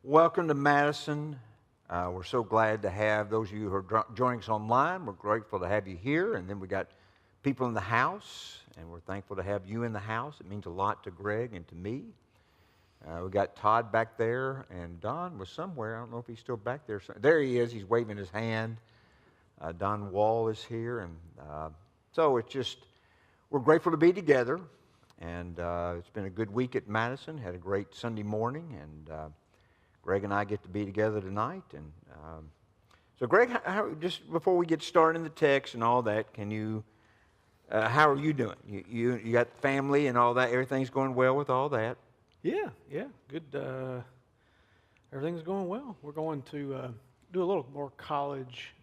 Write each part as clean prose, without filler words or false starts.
Welcome to Madison. We're so glad to have those of you who are joining us online. We're grateful to have you here. And then we got people in the house, and we're thankful to have you in the house. It means a lot to Greg and to me. We got Todd back there, and Don was somewhere. I don't know if he's still back there. There he is. He's waving his hand. Don Wall is here. And so it's just, we're grateful to be together. And it's been a good week at Madison. Had a great Sunday morning, and Greg and I get to be together tonight. And so, Greg, just before we get started in the text and all that, can you? How are you doing? You got family and all that. Everything's going well with all that. Yeah, good. Everything's going well. We're going to do a little more college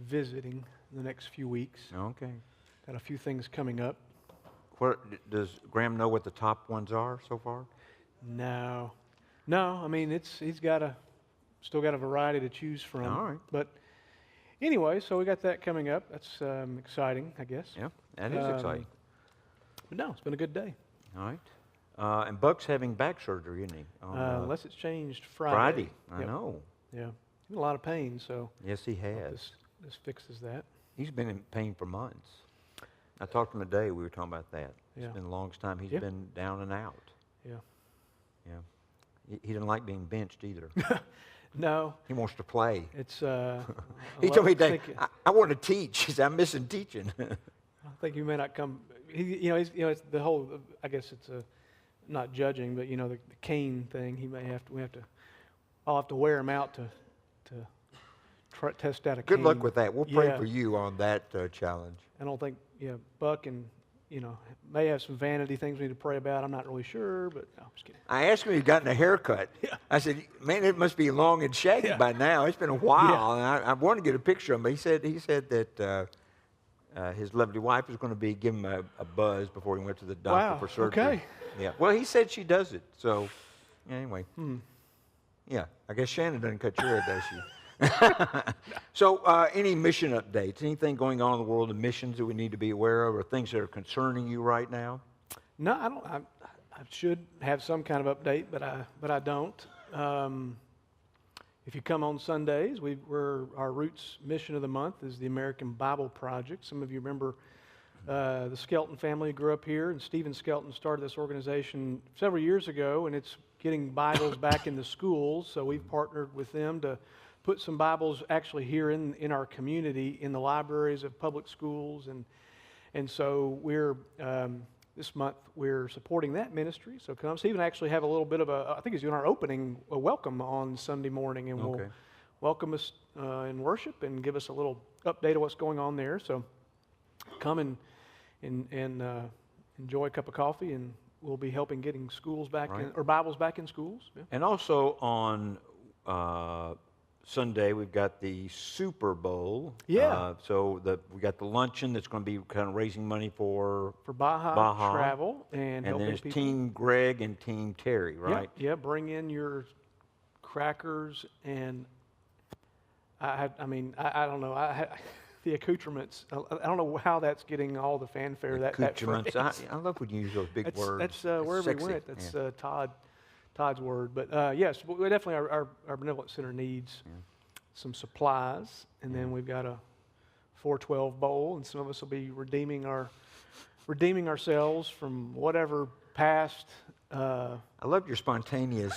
visiting in the next few weeks. Okay. Got a few things coming up. What does Graham know what the top ones are so far? No. I mean, he's still got a variety to choose from. All right. But anyway, so we got that coming up. That's exciting, I guess. Yeah, that is exciting. But no, it's been a good day. All right. And Buck's having back surgery, isn't he? Unless it's changed Friday. I know. Yeah. He's in a lot of pain, so. Yes, he has. This fixes that. He's been in pain for months. I talked to him today. We were talking about that. Yeah. It's been the longest time he's been down and out. Yeah. Yeah. He didn't like being benched either. No. He wants to play. It's. He told me that I want to teach. He said, I'm missing teaching. I think you may not come. It's the whole. I guess it's not judging, but the cane thing. We have to. I'll have to wear him out to test out a cane. Good luck with that. We'll pray for you on that challenge. I don't think. Buck and may have some vanity things we need to pray about. I'm not really sure, but no, I'm just kidding. I asked him if he'd gotten a haircut. Yeah. I said, man, it must be long and shaggy by now. It's been a while. And I wanted to get a picture of him, but he said that his lovely wife was going to be giving him a buzz before he went to the doctor for surgery. Okay. Yeah. Well, he said she does it. So, anyway. Yeah. I guess Shannon doesn't cut your hair, does she? So, any mission updates? Anything going on in the world of missions that we need to be aware of, or things that are concerning you right now? No, I don't. I should have some kind of update, but I don't. If you come on Sundays, our Roots mission of the month is the American Bible Project. Some of you remember the Skelton family grew up here, and Stephen Skelton started this organization several years ago, and it's getting Bibles back in the schools. So we've partnered with them to put some Bibles actually here in our community, in the libraries of public schools, and so we're this month we're supporting that ministry. So come. Stephen actually have a little bit of I think he's doing our opening welcome on Sunday morning, and will welcome us in worship and give us a little update of what's going on there. So come and enjoy a cup of coffee, and we'll be helping getting schools back or Bibles back in schools. Yeah. And also on Sunday, we've got the Super Bowl. Yeah. So we got the luncheon that's going to be kind of raising money for Baja Travel and helping there's people. Team Greg and Team Terry, right? Yeah. Bring in your crackers and I don't know. The accoutrements. I don't know how that's getting all the fanfare. Accoutrements. I love when you use those big words. That's wherever we went. That's Todd's word. But yes, we definitely our benevolent center needs some supplies, and then we've got a 412 bowl, and some of us will be redeeming ourselves from whatever past. I love your spontaneous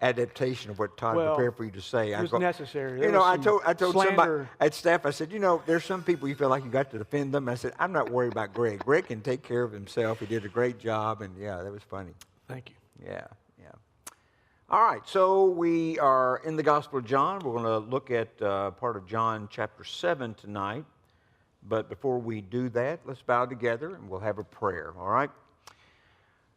adaptation of what Todd prepared for you to say. It was necessary. I told somebody at staff, I said, there's some people you feel like you got to defend them. I said, I'm not worried about Greg. Greg can take care of himself. He did a great job, and that was funny. Thank you. Yeah. All right, so we are in the Gospel of John. We're going to look at part of John chapter 7 tonight. But before we do that, let's bow together and we'll have a prayer, all right?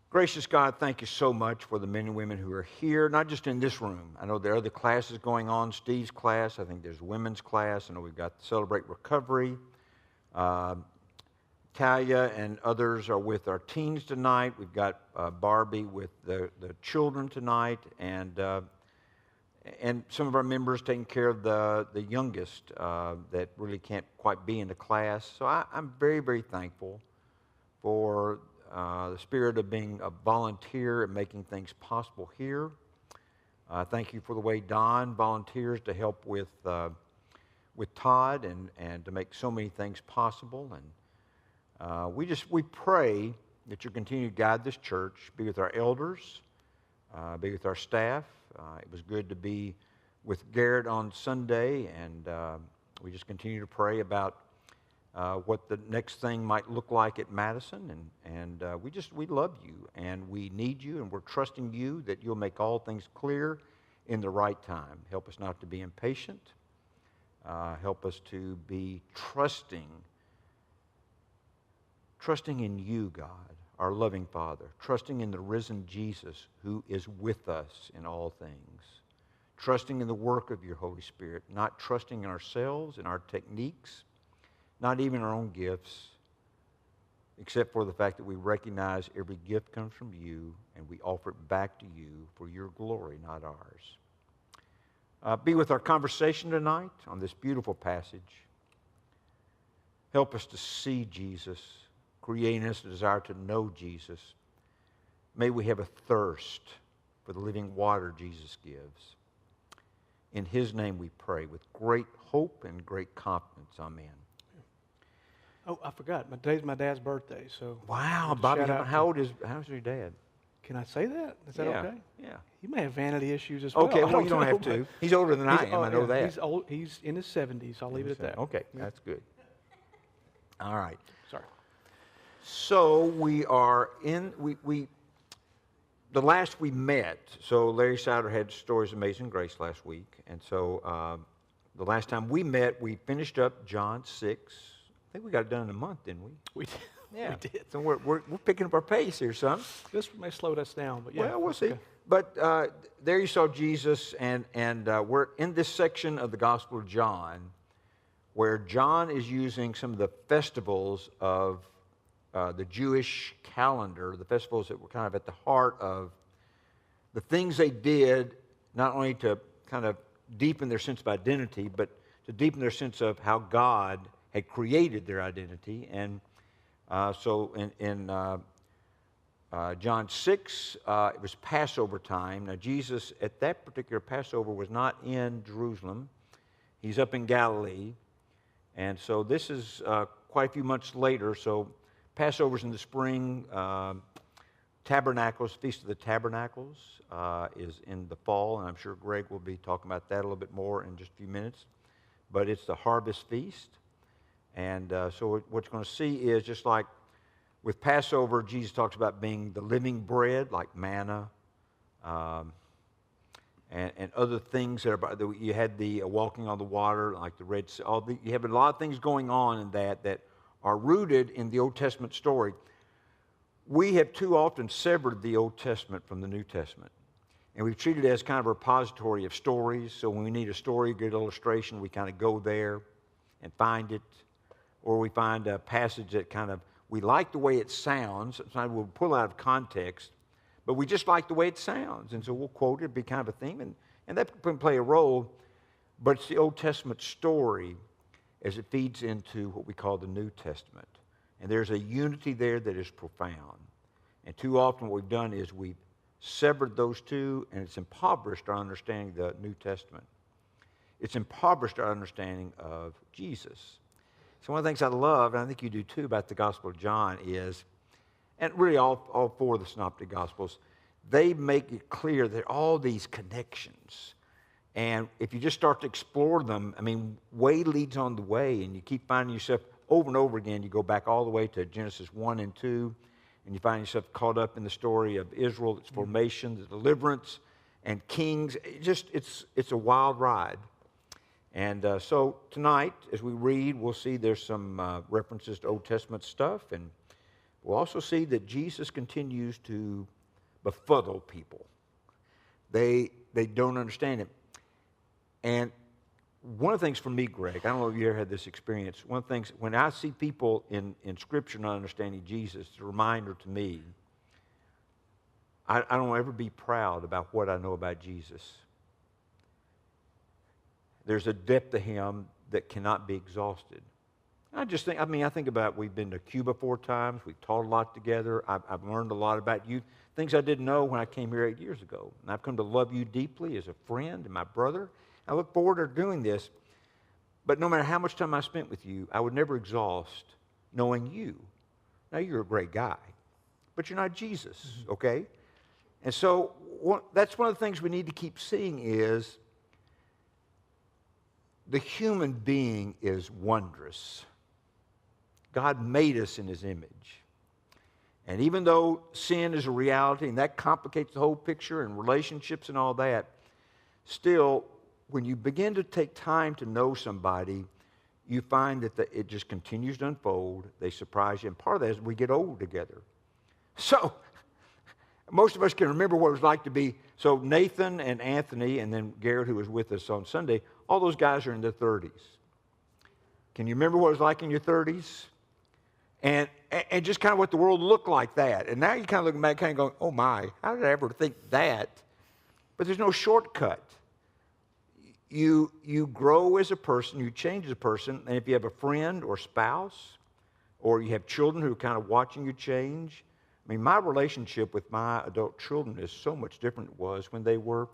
Gracious God, thank you so much for the men and women who are here, not just in this room. I know there are other classes going on, Steve's class. I think there's women's class. I know we've got Celebrate Recovery. Talia and others are with our teens tonight. We've got Barbie with the children tonight, and some of our members taking care of the youngest that really can't quite be in the class. So I'm very, very thankful for the spirit of being a volunteer and making things possible here. Thank you for the way Don volunteers to help with Todd and to make so many things possible. And we pray that you continue to guide this church, be with our elders, be with our staff. It was good to be with Garrett on Sunday, and we just continue to pray about what the next thing might look like at Madison, and we love you, and we need you, and we're trusting you that you'll make all things clear in the right time. Help us not to be impatient. Help us to be trusting in you, God, our loving Father, trusting in the risen Jesus who is with us in all things, trusting in the work of your Holy Spirit, not trusting in ourselves, in our techniques, not even our own gifts, except for the fact that we recognize every gift comes from you and we offer it back to you for your glory, not ours. Be with our conversation tonight on this beautiful passage. Help us to see Jesus, create in us a desire to know Jesus. May we have a thirst for the living water Jesus gives. In his name we pray with great hope and great confidence. Amen. Oh, I forgot. Today's my dad's birthday, so. Wow, Bobby, how's your dad? Can I say that? Is that okay? Yeah. He may have vanity issues as well. Okay, well, you don't have to. He's older than I am, I know that. He's old. He's in his 70s. I'll leave it at that. Okay, that's good. All right. Sorry. So we are in, the last we met, so Larry Sider had Stories of Amazing Grace last week, and so the last time we met, we finished up John 6. I think we got it done in a month, didn't we? We did. Yeah. We did. So we're picking up our pace here, son. This may slow us down, but yeah. Well, we'll see. Okay. But there you saw Jesus, and we're in this section of the Gospel of John where John is using some of the festivals of the Jewish calendar, the festivals that were kind of at the heart of the things they did, not only to kind of deepen their sense of identity, but to deepen their sense of how God had created their identity. And so in John 6, it was Passover time. Now, Jesus, at that particular Passover, was not in Jerusalem. He's up in Galilee. And so this is quite a few months later. So Passover's in the spring. Tabernacles, Feast of the Tabernacles, is in the fall. And I'm sure Greg will be talking about that a little bit more in just a few minutes. But it's the harvest feast. And so what you're going to see is just like with Passover, Jesus talks about being the living bread, like manna, and other things that are. You had the walking on the water, like the Red Sea. You have a lot of things going on in that are rooted in the Old Testament story. We have too often severed the Old Testament from the New Testament, and we've treated it as kind of a repository of stories. So when we need a story, a good illustration, we kind of go there and find it. Or we find a passage that kind of, we like the way it sounds. Sometimes we'll pull out of context, but we just like the way it sounds. And so we'll quote it, be kind of a theme, and that can play a role. But it's the Old Testament story as it feeds into what we call the New Testament. And there's a unity there that is profound. And too often what we've done is we've severed those two, and it's impoverished our understanding of the New Testament. It's impoverished our understanding of Jesus. So one of the things I love, and I think you do too, about the Gospel of John is, and really all four of the Synoptic Gospels, they make it clear that all these connections, and if you just start to explore them, I mean, way leads on the way, and you keep finding yourself over and over again, you go back all the way to Genesis 1 and 2, and you find yourself caught up in the story of Israel, its formation, the deliverance, and kings. It's a wild ride. And so tonight, as we read, we'll see there's some references to Old Testament stuff, and we'll also see that Jesus continues to befuddle people. They don't understand him. And one of the things for me, Greg, I don't know if you ever had this experience, one of the things, when I see people in Scripture not understanding Jesus, it's a reminder to me, I don't ever be proud about what I know about Jesus. There's a depth to him that cannot be exhausted. I just think, I think about we've been to Cuba 4 times. We've taught a lot together. I've learned a lot about you, things I didn't know when I came here 8 years ago. And I've come to love you deeply as a friend and my brother. I look forward to doing this. But no matter how much time I spent with you, I would never exhaust knowing you. Now, you're a great guy, but you're not Jesus, okay? And so that's one of the things we need to keep seeing is the human being is wondrous. God made us in his image. And even though sin is a reality, and that complicates the whole picture and relationships and all that, still, when you begin to take time to know somebody, you find that it just continues to unfold. They surprise you. And part of that is we get old together. So, most of us can remember what it was like to be. So, Nathan and Anthony, and then Garrett, who was with us on Sunday, all those guys are in their 30s. Can you remember what it was like in your 30s? And just kind of what the world looked like that. And now you're kind of looking back kind of going, oh my, how did I ever think that? But there's no shortcut. You grow as a person, you change as a person, and if you have a friend or spouse, or you have children who are kind of watching you change, I mean, my relationship with my adult children is so much different than it was when they were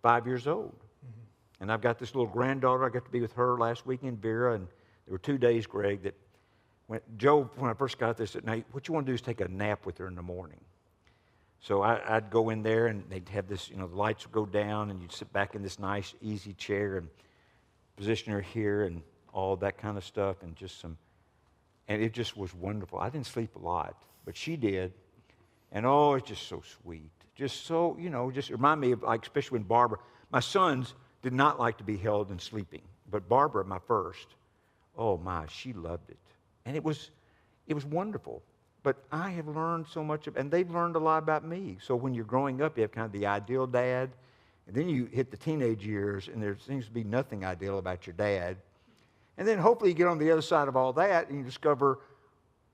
5 years old. Mm-hmm. And I've got this little granddaughter. I got to be with her last weekend, Vera, and there were 2 days, Greg, that when I first got this, said, now, what you want to do is take a nap with her in the morning. So I'd go in there, and they'd have this, the lights would go down, and you'd sit back in this nice, easy chair and position her here and all that kind of stuff, and and it just was wonderful. I didn't sleep a lot, but she did. And it's just so sweet. Just so, just remind me of, like, especially when Barbara, my sons did not like to be held and sleeping, but Barbara, my first, oh my, she loved it. And it was wonderful. But I have learned so much, and they've learned a lot about me. So when you're growing up, you have kind of the ideal dad, and then you hit the teenage years, and there seems to be nothing ideal about your dad. And then hopefully you get on the other side of all that, and you discover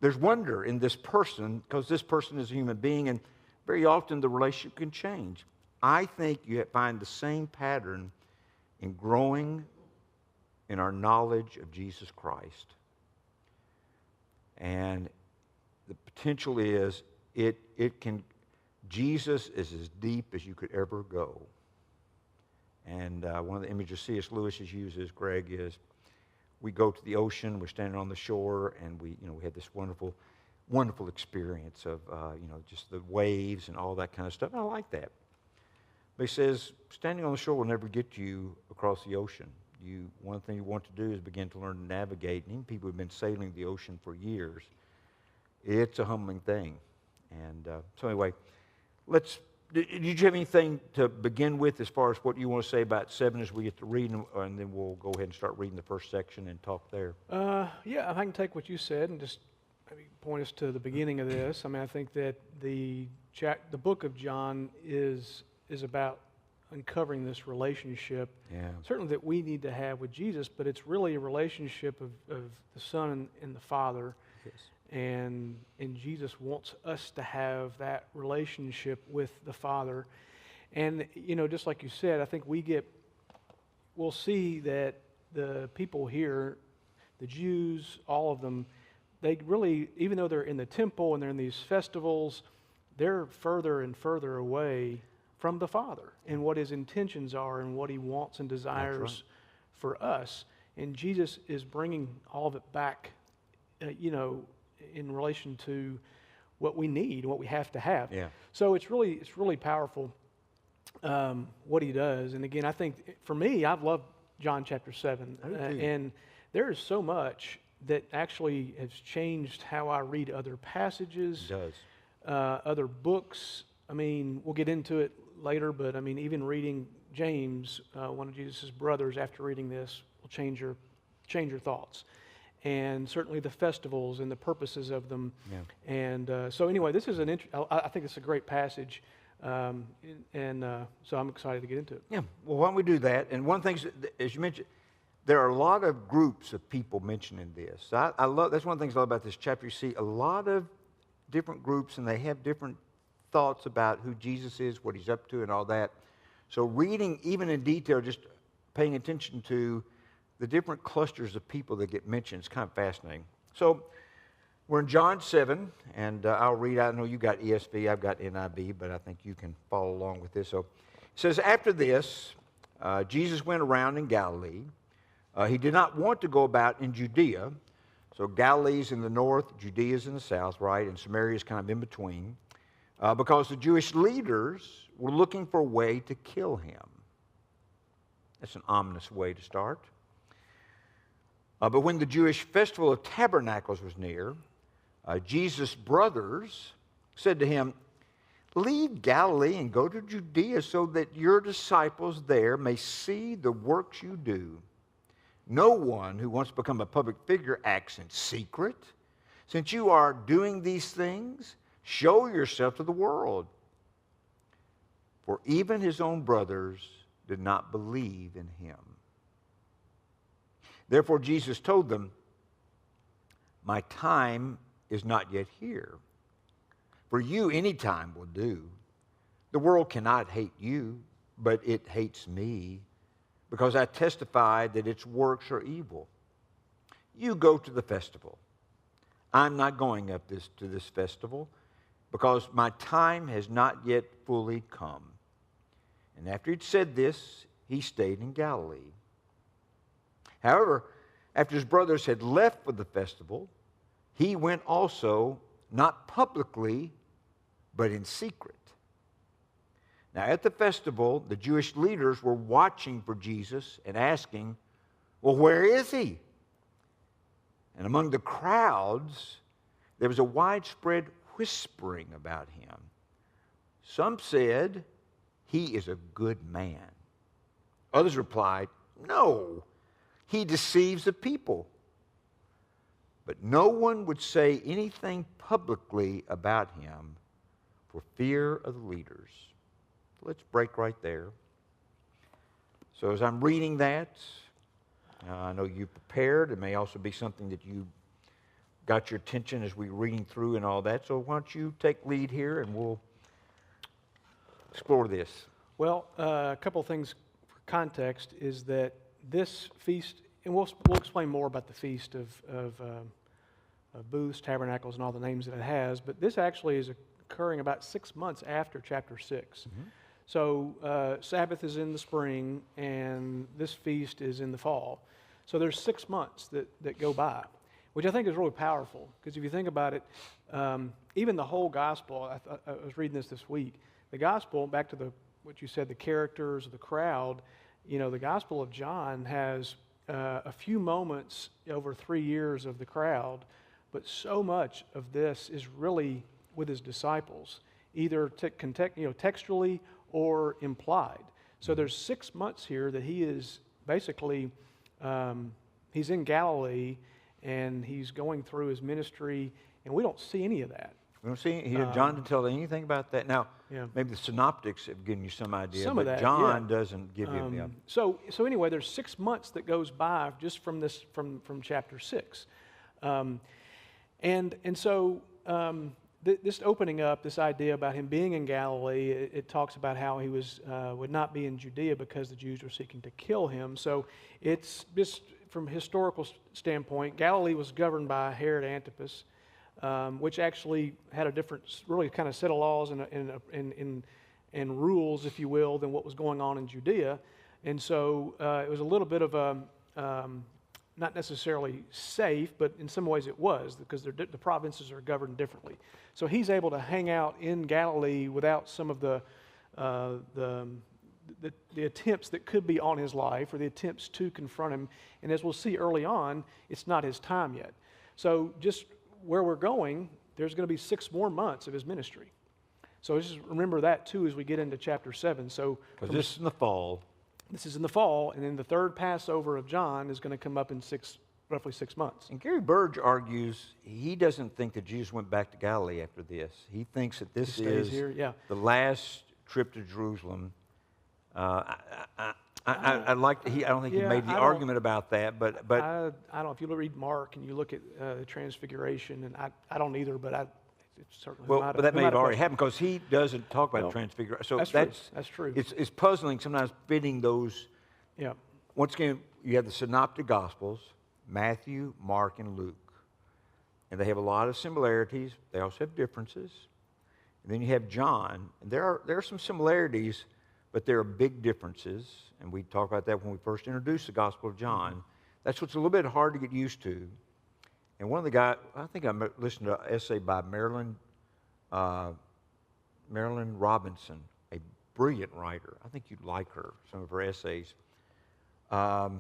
there's wonder in this person, because this person is a human being, and very often the relationship can change. I think you find the same pattern in growing in our knowledge of Jesus Christ. And the potential is Jesus is as deep as you could ever go. And one of the images C.S. Lewis has used, Greg, is we go to the ocean, we're standing on the shore, and we had this wonderful, wonderful experience of, just the waves and all that kind of stuff. And I like that. But he says, standing on the shore will never get you across the ocean. One thing you want to do is begin to learn to navigate. And even people who have been sailing the ocean for years, it's a humbling thing. And so anyway, did you have anything to begin with as far as what you want to say about 7 as we get to read, and then we'll go ahead and start reading the first section and talk there? Yeah, I can take what you said and just maybe point us to the beginning of this. I mean, I think that the book of John is about uncovering this relationship, certainly that we need to have with Jesus, but it's really a relationship of the Son and the Father. Yes. And Jesus wants us to have that relationship with the Father. And, just like you said, I think we'll see that the people here, the Jews, all of them, they really, even though they're in the temple and they're in these festivals, they're further and further away from the Father and what his intentions are and what he wants and desires for us. And Jesus is bringing all of it back, in relation to what we need, what we have to have. Yeah. So it's really powerful what he does. And again, I think for me, I've loved John chapter 7. And there is so much that actually has changed how I read other passages, It does. Other books. I mean, we'll get into it later, but I mean, even reading James, one of Jesus' brothers, after reading this, will change your thoughts. And certainly the festivals and the purposes of them. Yeah. And so anyway, this is I think it's a great passage, so I'm excited to get into it. Yeah, well, why don't we do that? And one thing, as you mentioned, there are a lot of groups of people mentioning this. I love, that's one of the things I love about this chapter. You see a lot of different groups, and they have different thoughts about who Jesus is, what he's up to, and all that. So reading, even in detail, just paying attention to the different clusters of people that get mentioned. It's kind of fascinating. So we're in John 7, and I'll read. I know you got ESV, I've got NIV, but I think you can follow along with this. So it says, after this, Jesus went around in Galilee. He did not want to go about in Judea. So Galilee's in the north, Judea's in the south, right? And Samaria's kind of in between. Because the Jewish leaders were looking for a way to kill him. That's an ominous way to start. But when the Jewish festival of tabernacles was near, Jesus' brothers said to him, leave Galilee and go to Judea so that your disciples there may see the works you do. No one who wants to become a public figure acts in secret. Since you are doing these things, show yourself to the world. For even his own brothers did not believe in him. Therefore Jesus told them, my time is not yet here. For you any time will do. The world cannot hate you, but it hates me, because I testify that its works are evil. You go to the festival. I'm not going up to this festival, because my time has not yet fully come. And after he'd said this, he stayed in Galilee. However, after his brothers had left for the festival, he went also, not publicly, but in secret. Now at the festival, the Jewish leaders were watching for Jesus and asking, well, where is he? And among the crowds, there was a widespread whispering about him. Some said, he is a good man. Others replied, no, he deceives the people. But no one would say anything publicly about him for fear of the leaders. Let's break right there. So as I'm reading that, I know you prepared. It may also be something that you got your attention as we're reading through and all that. So why don't you take lead here and we'll explore this. Well, a couple of things for context is that this feast, and we'll explain more about the feast of booths, tabernacles, and all the names that it has, but this actually is occurring about 6 months after chapter 6. Mm-hmm. So Sabbath is in the spring, and this feast is in the fall. So there's 6 months that go by, which I think is really powerful, because if you think about it, even the whole gospel, I was reading this week, the gospel, back to what you said, the characters, the crowd, the Gospel of John has a few moments over 3 years of the crowd, but so much of this is really with his disciples, either textually or implied. So there's 6 months here that he is basically, he's in Galilee, and he's going through his ministry, and we don't see any of that. We don't see here. John didn't tell anything about that. Now, maybe the synoptics have given you some idea, but John doesn't give you. So anyway, there's 6 months that goes by just from this from chapter 6, and so this opening up this idea about him being in Galilee, it talks about how he would not be in Judea because the Jews were seeking to kill him. So it's just from a historical standpoint, Galilee was governed by Herod Antipas, which actually had a different, really kind of set of laws and rules, if you will, than what was going on in Judea. And so it was a little bit of a, not necessarily safe, but in some ways it was, because the provinces are governed differently. So he's able to hang out in Galilee without some of the attempts that could be on his life, or the attempts to confront him. And as we'll see early on, it's not his time yet. So just where we're going, there's going to be 6 more months of his ministry. So just remember that too as we get into chapter 7. So because this is in the fall. This is in the fall, and then the third Passover of John is going to come up in roughly 6 months. And Gary Burge argues he doesn't think that Jesus went back to Galilee after this. He thinks that this is the last trip to Jerusalem. I don't think he made the argument about that, but I don't know. If you read Mark and you look at the Transfiguration, and I don't either, but it's certainly but that may have already happened, because he doesn't talk about Transfiguration. So that's true. It's puzzling sometimes fitting those once again, you have the Synoptic Gospels, Matthew, Mark, and Luke. And they have a lot of similarities. They also have differences. And then you have John. And there are some similarities, but there are big differences. And we talked about that when we first introduced the Gospel of John. Mm-hmm. That's what's a little bit hard to get used to. And one of the guys, I think I listened to an essay by Marilyn Robinson, a brilliant writer. I think you'd like her, some of her essays. But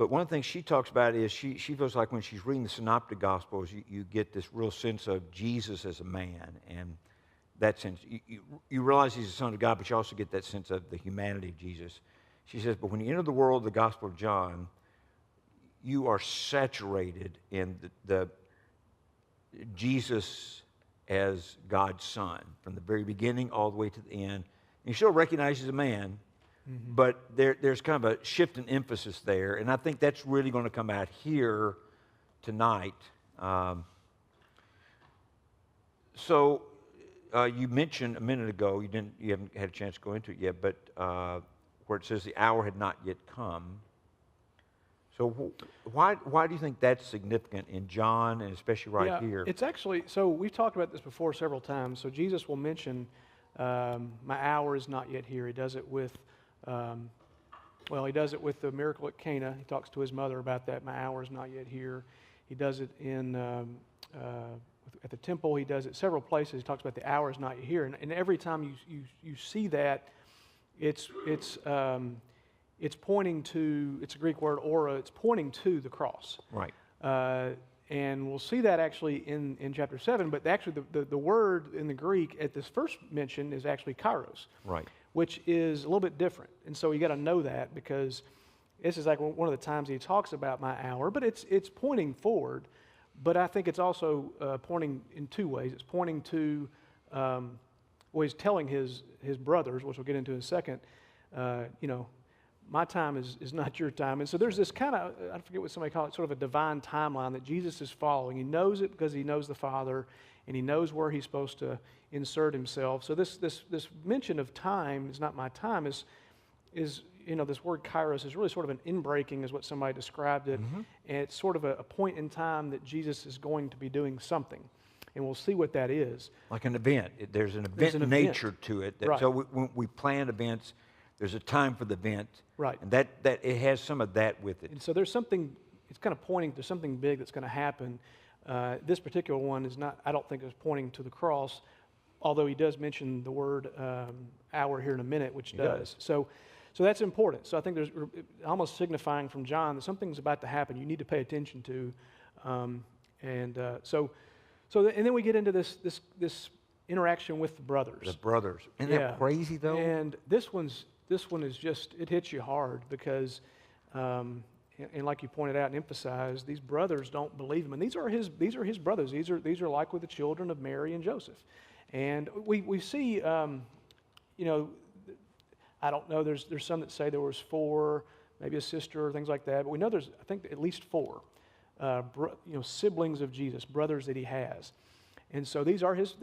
one of the things she talks about is she feels like when she's reading the Synoptic Gospels, you get this real sense of Jesus as a man. And that sense, you realize he's the Son of God, but you also get that sense of the humanity of Jesus. She says, but when you enter the world of the Gospel of John, you are saturated in the Jesus as God's Son from the very beginning all the way to the end. And you still recognize he's a man, mm-hmm. but there's kind of a shift in emphasis there, and I think that's really going to come out here tonight. So you mentioned a minute ago, you haven't had a chance to go into it yet, but where it says the hour had not yet come. So why do you think that's significant in John and especially here? It's actually, so we've talked about this before several times. So Jesus will mention, my hour is not yet here. He does it with, he does it with the miracle at Cana. He talks to his mother about that. My hour is not yet here. He does it at the temple. He does it several places. He talks about the hour is not yet here. And every time you see that, it's pointing to, it's a Greek word, aura, it's pointing to the cross. Right. And we'll see that actually in chapter 7, but actually the word in the Greek at this first mention is actually kairos. Right. Which is a little bit different. And so you got to know that, because this is like one of the times he talks about my hour, but it's pointing forward, but I think it's also pointing in two ways. It's pointing to, he's telling his brothers, which we'll get into in a second, my time is not your time. And so there's this kind of, I forget what somebody called it, sort of a divine timeline that Jesus is following. He knows it because he knows the Father, and he knows where he's supposed to insert himself. So this mention of time is not my time, is this word kairos is really sort of an inbreaking, is what somebody described it. Mm-hmm. And it's sort of a point in time that Jesus is going to be doing something. And we'll see what that is. Like an event. There's an event nature to it. Right. So when we plan events, there's a time for the event. Right. And that it has some of that with it. And so there's something, it's kind of pointing to something big that's going to happen. This particular one is not, I don't think is pointing to the cross, although he does mention the word hour here in a minute, which does. So that's important. So I think there's almost signifying from John that something's about to happen you need to pay attention to. And then we get into this interaction with the brothers. The brothers. Isn't that crazy, though? And this one is just, it hits you hard because, and like you pointed out and emphasized, these brothers don't believe him. And these are his brothers. These are likely the children of Mary and Joseph. And we see, I don't know, there's some that say there was 4, maybe a sister or things like that. But we know there's, I think, at least 4, siblings of Jesus, brothers that he has. And so these are his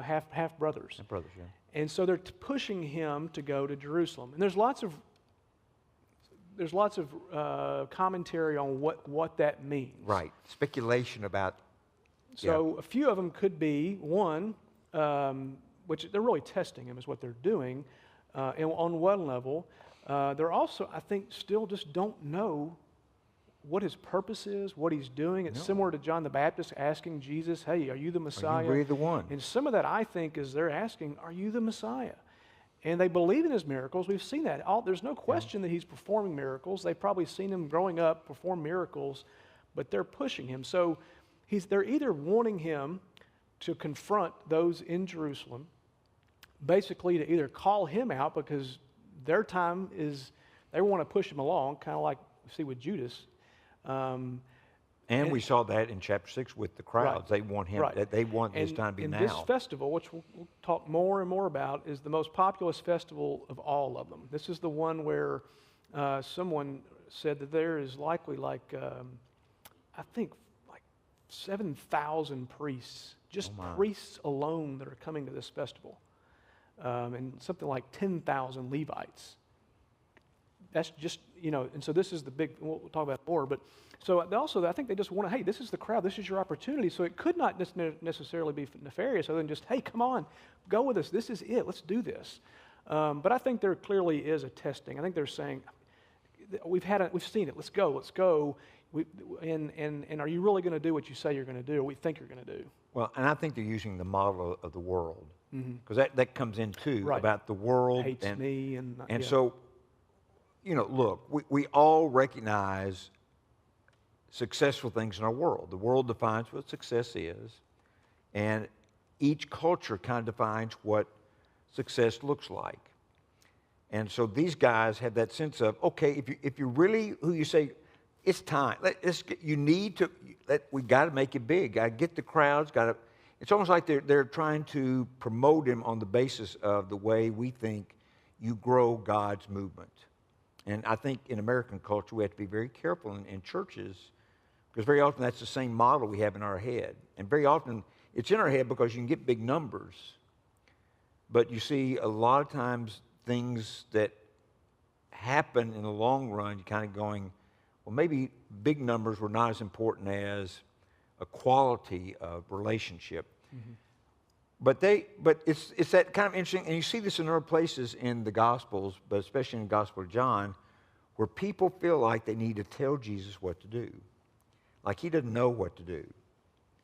half brothers. Brothers, yeah. And so they're pushing him to go to Jerusalem. And there's lots of commentary on what that means. Right. Speculation about. So a few of them could be one, which they're really testing him is what they're doing, and on one level. They're also, I think, still just don't know what his purpose is, what he's doing. It's similar to John the Baptist asking Jesus, hey, are you the Messiah? Are you really the one? And some of that, I think, is they're asking, are you the Messiah? And they believe in his miracles. We've seen that. There's no question that he's performing miracles. They've probably seen him growing up perform miracles, but they're pushing him. So they're either wanting him to confront those in Jerusalem, basically to either call him out because their time is, they want to push him along, kind of like we see with Judas. And we saw that in chapter 6 with the crowds. Right. They want him. Right. They want his time to be now. And this festival, which we'll talk more and more about, is the most populous festival of all of them. This is the one where someone said that there is likely I think 7,000 priests, just priests alone that are coming to this festival, and something like 10,000 Levites. that's just, and so this is the big, we'll talk about it more, but so also I think they just want to, hey, this is the crowd, this is your opportunity, so it could not necessarily be nefarious other than just, hey, come on, go with us, this is it, let's do this. But I think there clearly is a testing. I think they're saying, we've seen it, let's go, and are you really going to do what you say you're going to do, or we think you're going to do? Well, and I think they're using the model of the world, because that comes in too, Right. about the world. Hates me, and yeah. So, look, we all recognize successful things in our world. The world defines what success is, and each culture kind of defines what success looks like. And so these guys have that sense of, okay, if you're really who you say, it's time. We got to make it big. Got to get the crowds. It's almost like they're trying to promote him on the basis of the way we think you grow God's movement. And I think in American culture we have to be very careful in churches, because very often that's the same model we have in our head. And very often it's in our head because you can get big numbers. But you see, a lot of times things that happen in the long run, you're kind of going, well, maybe big numbers were not as important as a quality of relationship. Mm-hmm. But it's that kind of interesting, and you see this in other places in the Gospels, but especially in the Gospel of John, where people feel like they need to tell Jesus what to do. Like he doesn't know what to do.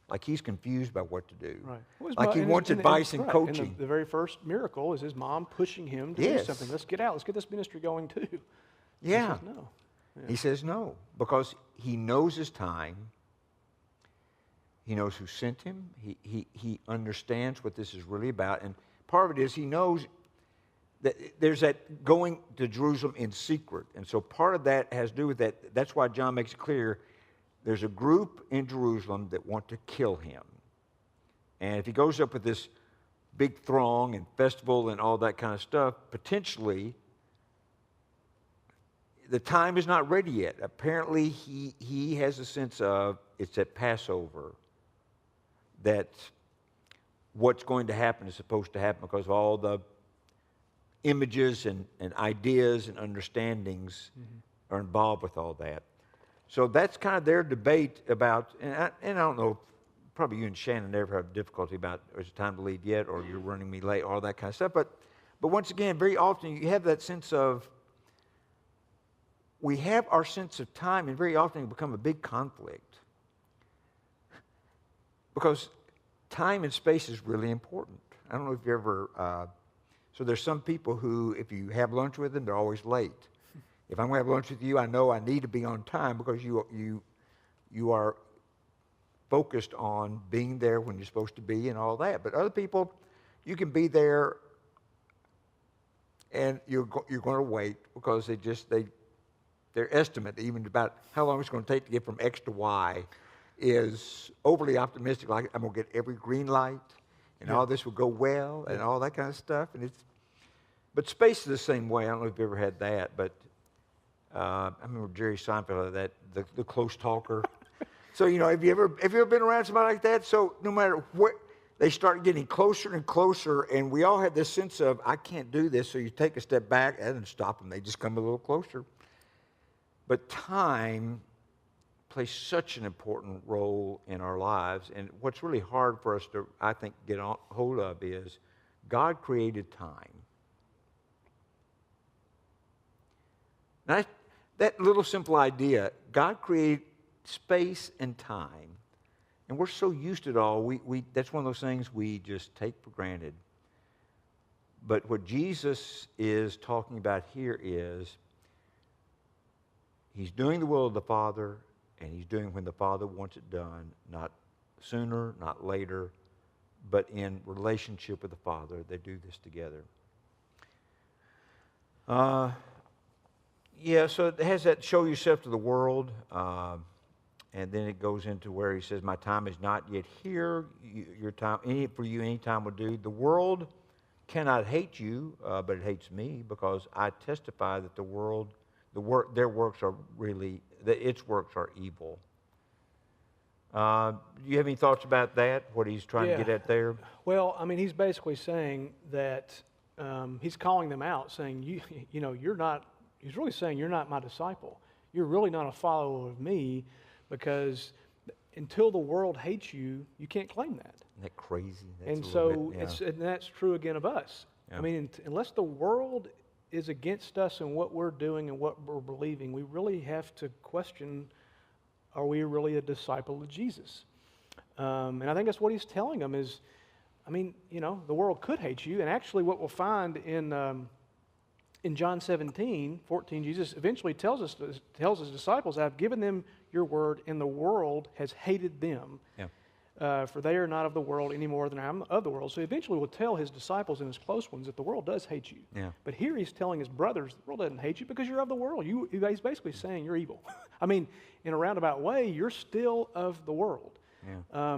Like he's confused about what to do. Right. Well, like he wants advice and coaching. And the very first miracle is his mom pushing him to do something. Let's get out. Let's get this ministry going too. Yeah. He says no. Yeah. He says no, because he knows his time. He knows who sent him. He understands what this is really about. And part of it is he knows that there's that going to Jerusalem in secret. And so part of that has to do with that. That's why John makes it clear there's a group in Jerusalem that want to kill him. And if he goes up with this big throng and festival and all that kind of stuff, potentially the time is not ready yet. Apparently he has a sense of it's at Passover that what's going to happen is supposed to happen because of all the images and ideas and understandings are involved with all that. So that's kind of their debate about, and I don't know, probably you and Shannon never have difficulty about, is it time to leave yet, or you're running me late, all that kind of stuff. But once again, very often you have that sense of, we have our sense of time, and very often it become a big conflict. Because time and space is really important. I don't know if you ever, so there's some people who, if you have lunch with them, they're always late. If I'm going to have lunch with you, I know I need to be on time because you are focused on being there when you're supposed to be and all that. But other people, you can be there and you're going to wait because their estimate even about how long it's going to take to get from X to Y is overly optimistic. Like, I'm going to get every green light and all this will go well and all that kind of stuff. But space is the same way. I don't know if you've ever had that, but I remember Jerry Seinfeld had that, the close talker. So, have you ever been around somebody like that? So no matter what, they start getting closer and closer, and we all have this sense of, I can't do this, so you take a step back, that doesn't stop them. They just come a little closer. But time plays such an important role in our lives, and what's really hard for us to, I think, get a hold of is God created time. Now, that little simple idea, God created space and time, and we're so used to it all, that's one of those things we just take for granted. But what Jesus is talking about here is he's doing the will of the Father, and he's doing when the Father wants it done, not sooner, not later, but in relationship with the Father. They do this together. So it has that show yourself to the world, and then it goes into where he says, my time is not yet here. Your time, for you, any time will do. The world cannot hate you, but it hates me because I testify that their works are really, that its works are evil. Do you have any thoughts about that, what he's trying to get at there? Well, I mean, he's basically saying that he's calling them out, saying, you're not he's really saying, you're not my disciple. You're really not a follower of me, because until the world hates you, you can't claim that. Isn't that crazy? And so and that's true again of us. Yeah. I mean, unless the world is against us and what we're doing and what we're believing, we really have to question, are we really a disciple of Jesus? And I think that's what he's telling them is, I mean, you know, the world could hate you. And actually what we'll find in John 17:14, Jesus eventually tells his disciples, I've given them your word, and the world has hated them. Yeah. For they are not of the world any more than I am of the world. So eventually will tell his disciples and his close ones that the world does hate you. Yeah. But here he's telling his brothers, the world doesn't hate you because you're of the world. He's basically saying you're evil. I mean, in a roundabout way, you're still of the world. Yeah.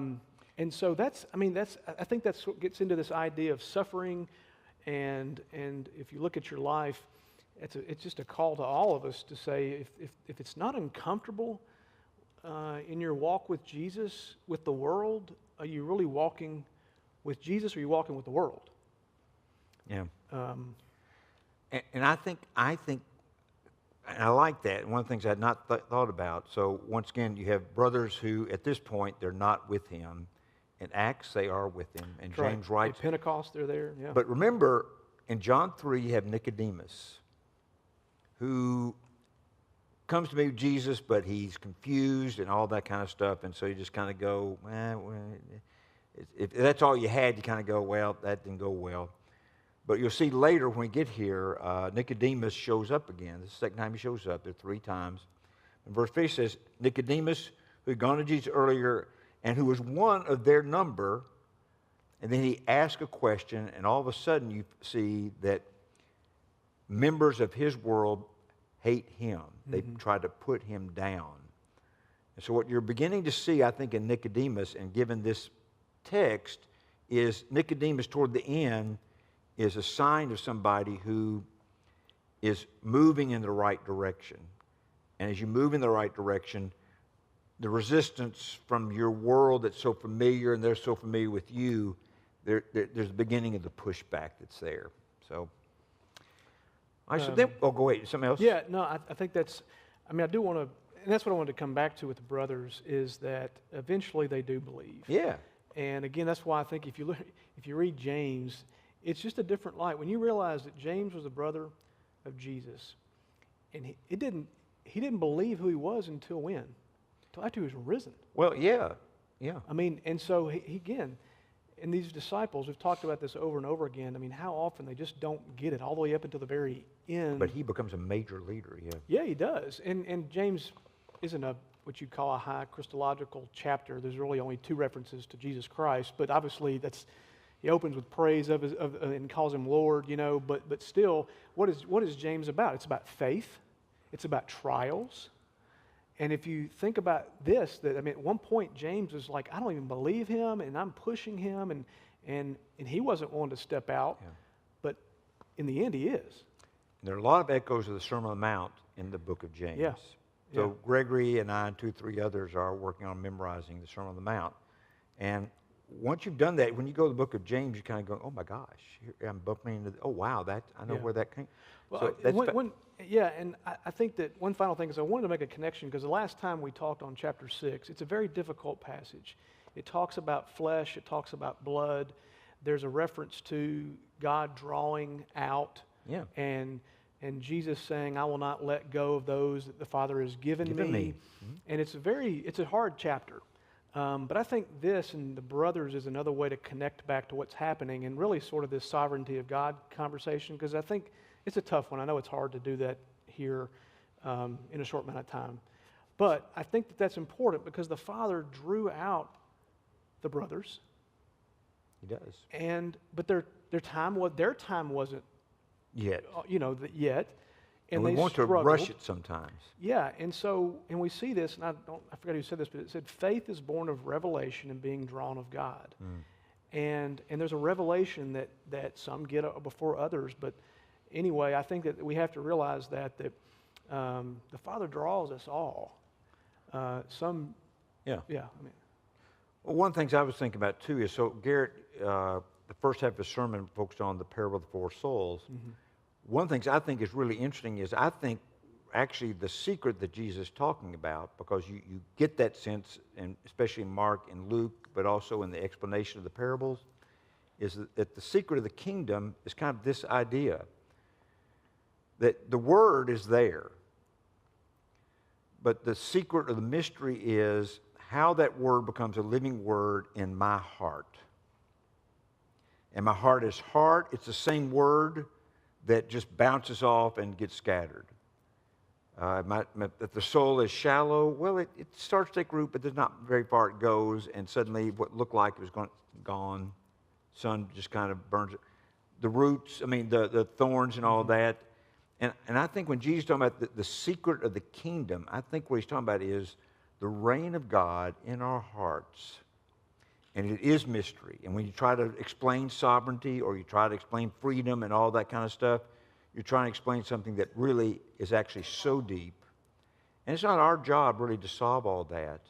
And so I think that's what gets into this idea of suffering. And if you look at your life, it's just a call to all of us to say, if it's not uncomfortable in your walk with Jesus, with the world, are you really walking with Jesus, or are you walking with the world? Yeah. And I think, and I like that. One of the things I had not thought about. So once again, you have brothers who, at this point, they're not with him. In Acts, they are with him. And That's James right. writes. At Pentecost, they're there. Yeah. But remember, in John 3, you have Nicodemus, who comes to meet Jesus, but he's confused and all that kind of stuff. And so you just kind of go, if that's all you had, you kind of go, well, that didn't go well. But you'll see later when we get here, Nicodemus shows up again. This is the second time he shows up. There 3 times. And verse 3 says, Nicodemus, who had gone to Jesus earlier and who was one of their number, and then he asks a question, and all of a sudden you see that members of his world hate him. They try to put him down. And so what you're beginning to see, I think, in Nicodemus, and given this text, is Nicodemus toward the end is a sign of somebody who is moving in the right direction. And as you move in the right direction, the resistance from your world that's so familiar and they're so familiar with you, there's the beginning of the pushback that's there. So, all right, so then, go ahead, something else? Yeah, no, I think that's, I mean, I do want to, and that's what I wanted to come back to with the brothers, is that eventually they do believe. Yeah. And again, that's why I think if you read James, it's just a different light. When you realize that James was a brother of Jesus, and he didn't believe who he was until when? Until after he was risen. Well, yeah. I mean, and so he again, and these disciples, we've talked about this over and over again. I mean, how often they just don't get it all the way up until the very end. But he becomes a major leader, yeah. Yeah, he does. And James isn't what you call a high Christological chapter. There's really only 2 references to Jesus Christ, but obviously he opens with praise and calls him Lord, you know. But still, what is James about? It's about faith. It's about trials. And if you think about this, that I mean, at one point James was like, I don't even believe him, and I'm pushing him, and he wasn't willing to step out, but in the end he is. There are a lot of echoes of the Sermon on the Mount in the book of James. Yeah. So Gregory and I and 2, 3 others are working on memorizing the Sermon on the Mount. And once you've done that, when you go to the book of James, you kind of go, oh my gosh, here I'm bumping into, oh wow, I know where that came. Well, so that's and I think that one final thing is I wanted to make a connection, because the last time we talked on chapter 6, it's a very difficult passage. It talks about flesh, it talks about blood. There's a reference to God drawing out, and Jesus saying, I will not let go of those that the Father has given me. Mm-hmm. And it's a hard chapter. But I think this and the brothers is another way to connect back to what's happening, and really sort of this sovereignty of God conversation, because I think it's a tough one. I know it's hard to do that here in a short amount of time. But I think that that's important, because the Father drew out the brothers. He does. But their time wasn't yet. Yet. And we they want struggled. to rush it sometimes. Yeah, and we see this, and I forget who said this, but it said faith is born of revelation and being drawn of God. And there's a revelation that some get before others, but anyway, I think that we have to realize that the Father draws us all. Yeah. I mean, Well, one of the things I was thinking about too is, so Garrett, the first half of his sermon focused on the parable of the 4 souls. mm-hmm. one of the things I think is really interesting is I think actually the secret that Jesus is talking about, because you get that sense, and especially in Mark and Luke, but also in the explanation of the parables, is that the secret of the kingdom is kind of this idea that the word is there, but the secret or the mystery is how that word becomes a living word in my heart. And my heart is hard. It's the same word that just bounces off and gets scattered. If the soul is shallow, well, it starts to take root, but there's not very far it goes, and suddenly what looked like it was gone. Sun just kind of burns it. The roots, the thorns and all that. And I think when Jesus is talking about the secret of the kingdom, I think what he's talking about is the reign of God in our hearts. And it is mystery. And when you try to explain sovereignty or you try to explain freedom and all that kind of stuff, you're trying to explain something that really is actually so deep. And it's not our job really to solve all that.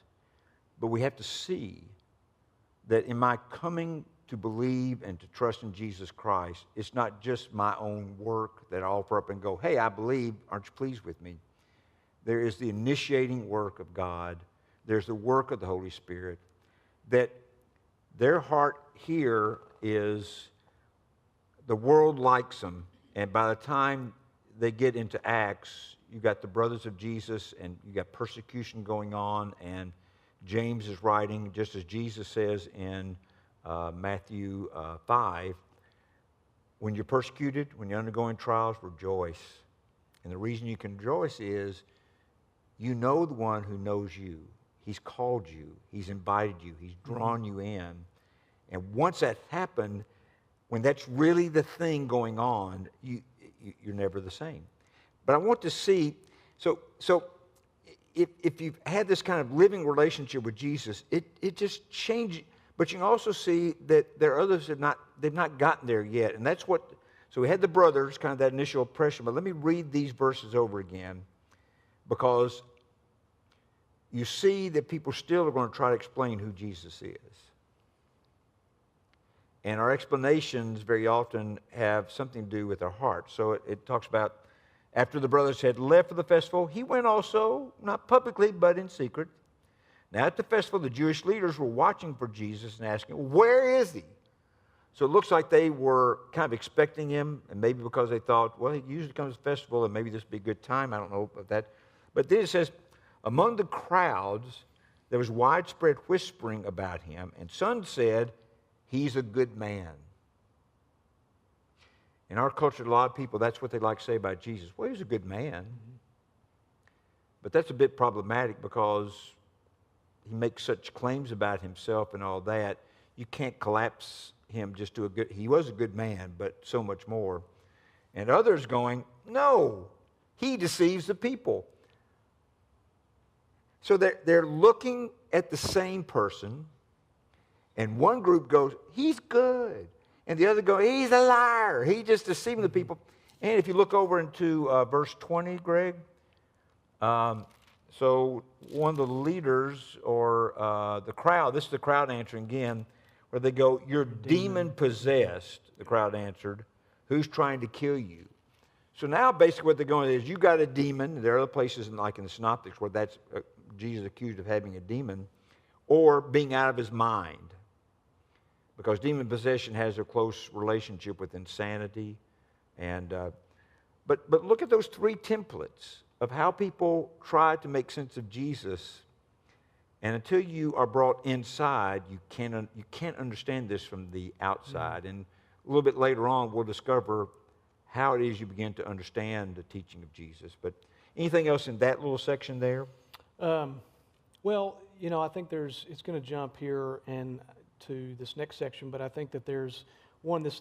But we have to see that in my coming to believe and to trust in Jesus Christ, it's not just my own work that I offer up and go, hey, I believe, aren't you pleased with me? There is the initiating work of God. There's the work of the Holy Spirit. That their heart here is, the world likes them. And by the time they get into Acts, you got the brothers of Jesus and you got persecution going on. And James is writing, just as Jesus says in Matthew 5, when you're persecuted, when you're undergoing trials, rejoice. And the reason you can rejoice is you know the one who knows you. He's called you. He's invited you. He's drawn you in. And once that's happened, when that's really the thing going on, you're never the same. But I want to see, so if you've had this kind of living relationship with Jesus, it just changes. But you can also see that there are others that they've not gotten there yet. And that's what, so we had the brothers, kind of that initial impression. But let me read these verses over again, because you see that people still are going to try to explain who Jesus is. And our explanations very often have something to do with our heart. So it talks about, after the brothers had left for the festival, he went also, not publicly, but in secret. Now at the festival, the Jewish leaders were watching for Jesus and asking, where is he? So it looks like they were kind of expecting him, and maybe because they thought, well, he usually comes to the festival, and maybe this would be a good time. I don't know about that. But then it says, among the crowds, there was widespread whispering about him, and some said, he's a good man. In our culture, a lot of people, that's what they like to say about Jesus. Well, he's a good man. Mm-hmm. But that's a bit problematic because he makes such claims about himself and all that. You can't collapse him just to he was a good man, but so much more. And others going, no, he deceives the people. So they're looking at the same person. And one group goes, he's good. And the other goes, he's a liar. He's just deceiving the people. And if you look over into verse 20, Greg, so one of the leaders or the crowd, this is the crowd answering again, where they go, you're demon-possessed, the crowd answered. Who's trying to kill you? So now basically what they're going is, you got a demon. There are other places like in the Synoptics where that's Jesus accused of having a demon or being out of his mind. Because demon possession has a close relationship with insanity. And but look at those three templates of how people try to make sense of Jesus. And until you are brought inside, you can't understand this from the outside. Mm-hmm. And a little bit later on, we'll discover how it is you begin to understand the teaching of Jesus. But anything else in that little section there? Well, I think it's going to jump here and to this next section, but I think that there's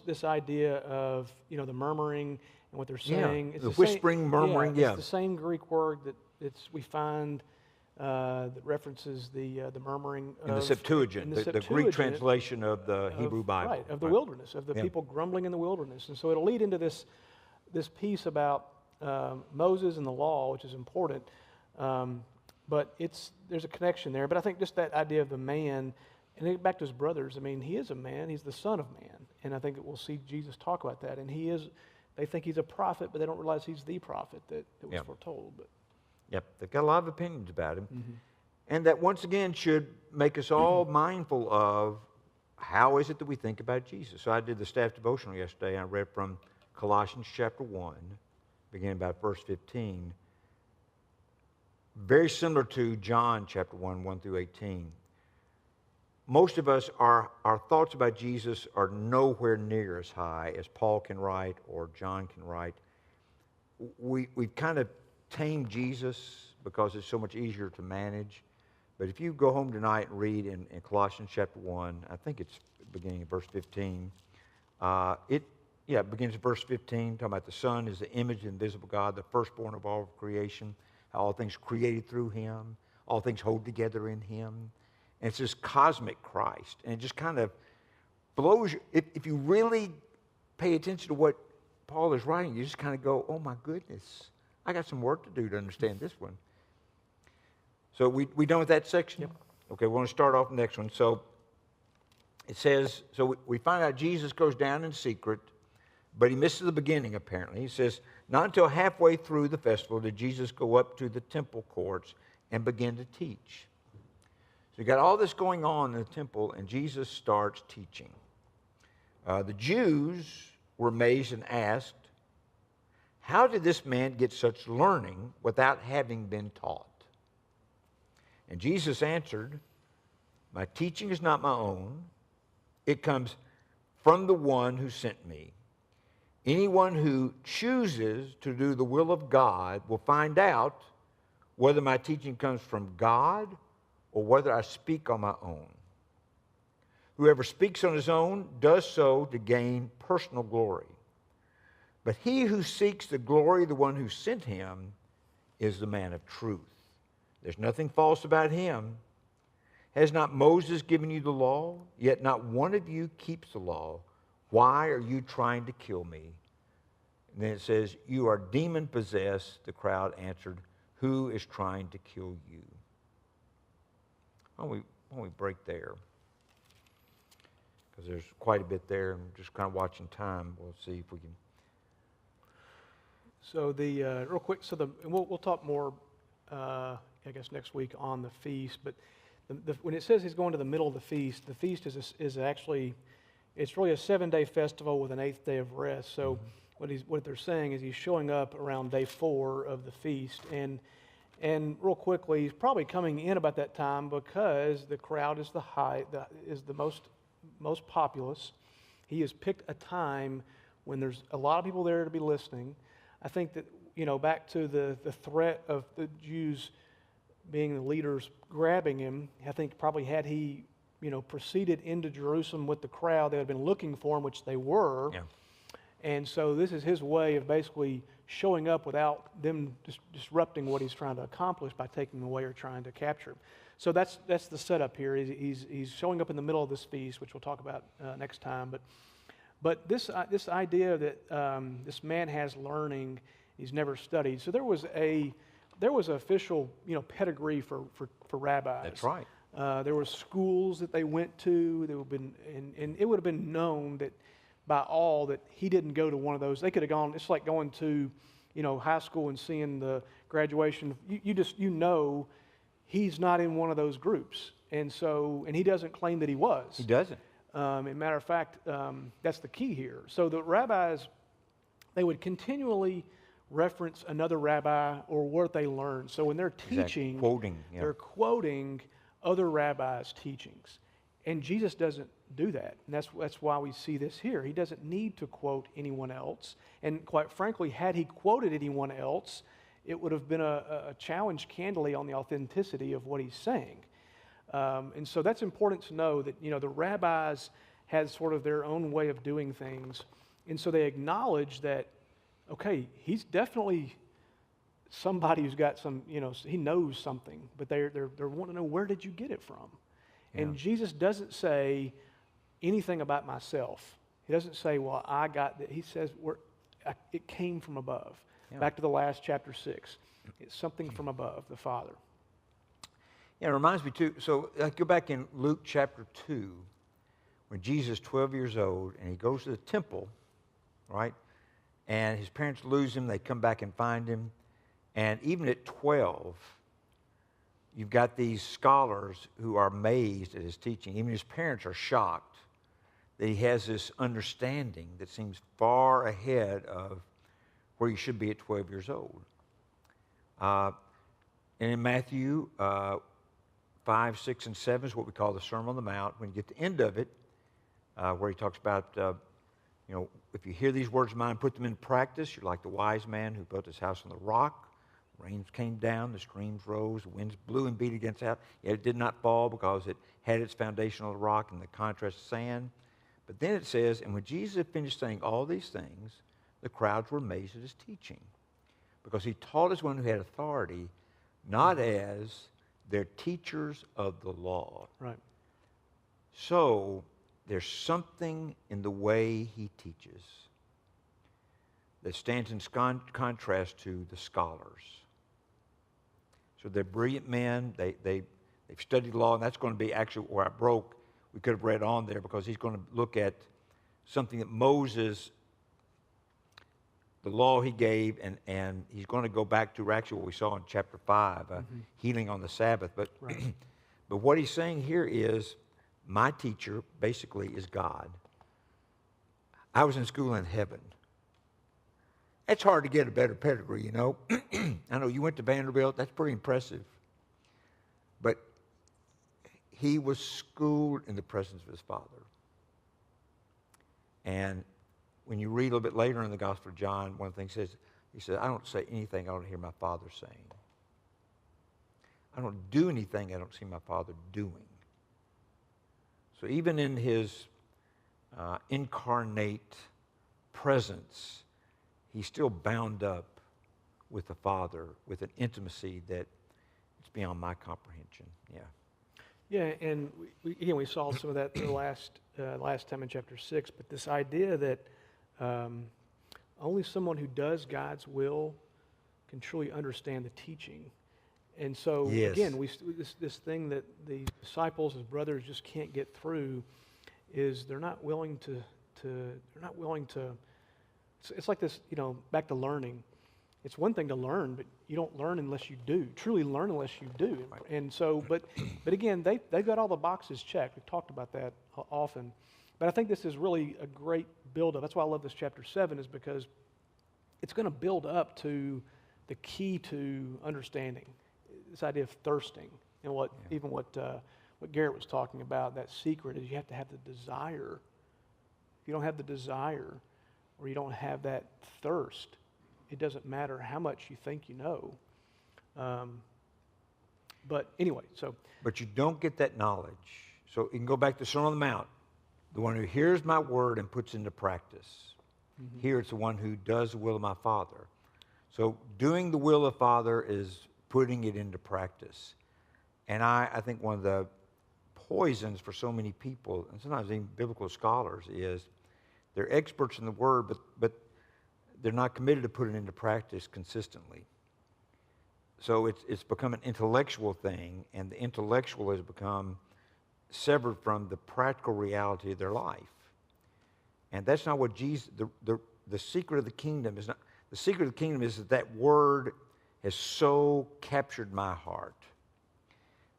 this idea of the murmuring and what they're saying. Yeah, it's the whispering, murmuring. It's the same Greek word that we find that references the murmuring in the Septuagint, the Greek translation of the Hebrew Bible, right? Of the wilderness, of the people grumbling in the wilderness, and so it'll lead into this piece about Moses and the law, which is important. But there's a connection there. But I think just that idea of the man. And then back to his brothers, he is a man. He's the son of man. And I think that we'll see Jesus talk about that. And he is they think he's a prophet, but they don't realize he's the prophet that was foretold. But. Yep, they've got a lot of opinions about him. Mm-hmm. And that, once again, should make us all mindful of how is it that we think about Jesus. So I did the staff devotional yesterday. I read from Colossians chapter 1, beginning about verse 15. Very similar to John chapter 1, 1 through 18. Most of us, our thoughts about Jesus are nowhere near as high as Paul can write or John can write. We've kind of tamed Jesus because it's so much easier to manage. But if you go home tonight and read in Colossians chapter 1, I think it's beginning of verse 15. It begins at verse 15, talking about the Son is the image of the invisible God, the firstborn of all creation, how all things created through him, all things hold together in him. And it's this cosmic Christ. And it just kind of blows you. If you really pay attention to what Paul is writing, you just kind of go, oh my goodness, I got some work to do to understand this one. So we done with that section? Yep. Okay, we're going to start off the next one. So it says, so we find out Jesus goes down in secret, but he misses the beginning apparently. He says, not until halfway through the festival did Jesus go up to the temple courts and begin to teach. So you got all this going on in the temple, and Jesus starts teaching. The Jews were amazed and asked, how did this man get such learning without having been taught? And Jesus answered, my teaching is not my own. It comes from the one who sent me. Anyone who chooses to do the will of God will find out whether my teaching comes from God or whether I speak on my own. Whoever speaks on his own does so to gain personal glory. But he who seeks the glory of the one who sent him is the man of truth. There's nothing false about him. Has not Moses given you the law? Yet not one of you keeps the law. Why are you trying to kill me? And then it says, you are demon-possessed. The crowd answered, who is trying to kill you? Why don't we break there? Because there's quite a bit there. I'm just kind of watching time. We'll see if we can. So real quick, we'll talk more, I guess, next week on the feast. But when it says he's going to the middle of the feast is actually, it's really a 7-day festival with an 8th day of rest. So what they're saying is he's showing up around day 4 of the feast. And real quickly, he's probably coming in about that time because the crowd is the most populous. He has picked a time when there's a lot of people there to be listening. I think that, back to the threat of the Jews being the leaders grabbing him, I think probably had he, proceeded into Jerusalem with the crowd, they had been looking for him, which they were. Yeah. And so this is his way of basically showing up without them disrupting what he's trying to accomplish by taking him away or trying to capture him. So that's the setup here. He's showing up in the middle of this feast, which we'll talk about next time. But this idea that this man has learning he's never studied. So there was an official pedigree for rabbis. That's right. There were schools that they went to. There would have been, and it would have been known that by all that he didn't go to one of those. They could have gone. It's like going to high school and seeing the graduation. You know he's not in one of those groups, and he doesn't claim that he was. He doesn't. As a matter of fact, that's the key here. So the rabbis, they would continually reference another rabbi or what they learned. So when they're teaching, they're quoting other rabbis' teachings. And Jesus doesn't do that. And that's why we see this here. He doesn't need to quote anyone else. And quite frankly, had he quoted anyone else, it would have been a challenge candidly on the authenticity of what he's saying. And so that's important to know that, the rabbis had sort of their own way of doing things. And so they acknowledge that, okay, he's definitely somebody who's got some, he knows something, but they're wanting to know, where did you get it from? Yeah. And Jesus doesn't say anything about myself. He doesn't say, well, I got that. He says, it came from above. Yeah. Back to the last chapter 6. It's something from above, the Father. Yeah, it reminds me too. So go back in Luke chapter 2, when Jesus is 12 years old and he goes to the temple, right? And his parents lose him. They come back and find him. And even at 12, you've got these scholars who are amazed at his teaching. Even his parents are shocked that he has this understanding that seems far ahead of where you should be at 12 years old. And in Matthew 5, 6, and 7 is what we call the Sermon on the Mount. When you get to the end of it, where he talks about, if you hear these words of mine, put them into practice, you're like the wise man who built his house on the rock. Rains came down, the streams rose, the winds blew and beat against the house. Yet it did not fall because it had its foundation on the rock and the contrast of sand. But then it says, and when Jesus had finished saying all these things, the crowds were amazed at his teaching, because he taught as one who had authority, not as their teachers of the law. Right. So there's something in the way he teaches that stands in contrast to the scholars. So they're brilliant men. They've studied law, and that's going to be actually where I broke. We could have read on there, because he's going to look at something that Moses, the law he gave, and he's going to go back to actually what we saw in chapter 5, healing on the Sabbath. But, Right. but what he's saying here is, my teacher basically is God. I was in school in heaven. It's hard to get a better pedigree, you know. I know you went to Vanderbilt. That's pretty impressive. But he was schooled in the presence of his Father. And when you read a little bit later in the Gospel of John, one of the things he says, I don't say anything I don't hear my Father saying. I don't do anything I don't see my Father doing. So even in his incarnate presence, he's still bound up with the Father, with an intimacy that it's beyond my comprehension. Yeah. Yeah, and we saw some of that the last time in chapter 6, but this idea that only someone who does God's will can truly understand the teaching. And so, Yes. again, this thing that the disciples, his brothers, just can't get through is they're not willing to it's like this, back to learning. It's one thing to learn, but you don't learn unless you do. Truly learn unless you do. Right. And so, but again, they've got all the boxes checked. We've talked about that often. But I think this is really a great build-up. That's why I love this chapter 7, is because it's going to build up to the key to understanding, this idea of thirsting. And what Garrett was talking about, that secret, is you have to have the desire. If you don't have the desire, or you don't have that thirst, it doesn't matter how much you think you know. But anyway, so. But you don't get that knowledge. So you can go back to the Sermon on the Mount. The one who hears my word and puts into practice. Mm-hmm. Here it's the one who does the will of my Father. So doing the will of the Father is putting it into practice. And I think one of the poisons for so many people, and sometimes even biblical scholars, is they're experts in the Word, but they're not committed to put it into practice consistently. So it's become an intellectual thing, and the intellectual has become severed from the practical reality of their life. And that's not what Jesus, the secret of the kingdom is not. The secret of the kingdom is that Word has so captured my heart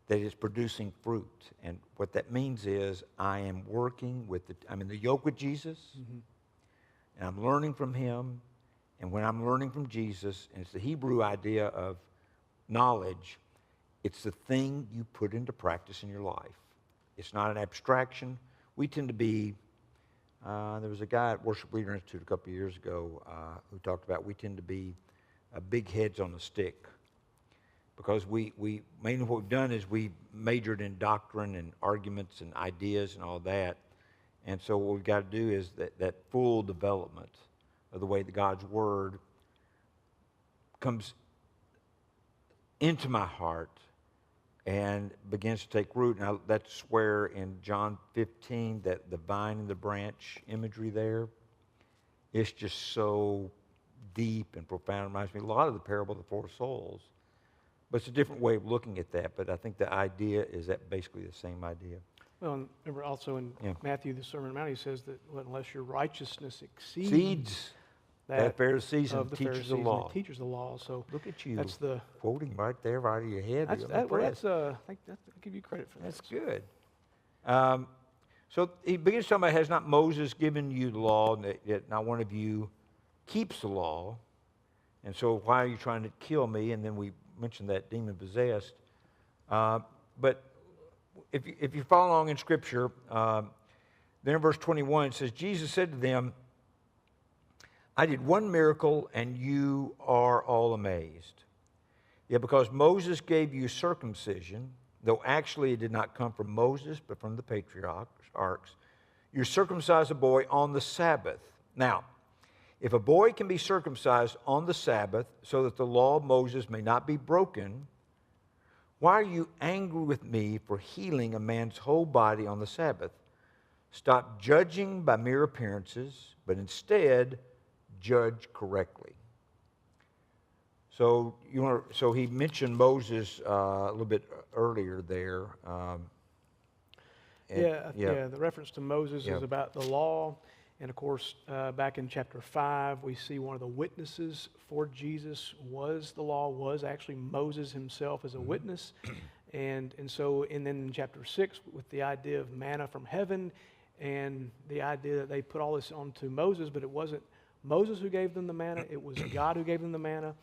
that it's producing fruit. And what that means is I am working I'm in the yoke with Jesus, mm-hmm. and I'm learning from him. And when I'm learning from Jesus, and it's the Hebrew idea of knowledge, it's the thing you put into practice in your life. It's not an abstraction. We tend to be, there was a guy at Worship Leader Institute a couple of years ago who talked about we tend to be big heads on a stick. Because we mainly what we've done is we majored in doctrine and arguments and ideas and all that. And so what we've got to do is that full development of the way that God's Word comes into my heart and begins to take root. Now that's where in John 15, that the vine and the branch imagery there, it's just so deep and profound. It reminds me a lot of the parable of the 4 souls. But it's a different way of looking at that. But I think the idea is that basically the same idea. Well, and remember also in Matthew, the Sermon on the Mount, he says that unless your righteousness exceeds That Pharisees of and the teachers Pharisees of and law. the teachers of the law. So Look at you, that's the quoting right there, right out of your head. that's I'm that, well, impressed. that's I think I'll give you credit for that. That's good. So he begins talking about, has not Moses given you the law, and that yet not one of you keeps the law? And so why are you trying to kill me? And then we mentioned that demon-possessed. But if you follow along in Scripture, then in verse 21 it says, Jesus said to them, I did one miracle, and you are all amazed. Yet because Moses gave you circumcision, though actually it did not come from Moses, but from the patriarchs, you circumcise a boy on the Sabbath. Now, if a boy can be circumcised on the Sabbath so that the law of Moses may not be broken, why are you angry with me for healing a man's whole body on the Sabbath? Stop judging by mere appearances, but instead judge correctly. So he mentioned Moses a little bit earlier there. The reference to Moses is about the law. And of course, back in chapter 5, we see one of the witnesses for Jesus was the law, was actually Moses himself as a witness. And then in chapter 6, with the idea of manna from heaven and the idea that they put all this onto Moses, but it wasn't Moses who gave them the manna, it was God who gave them the manna.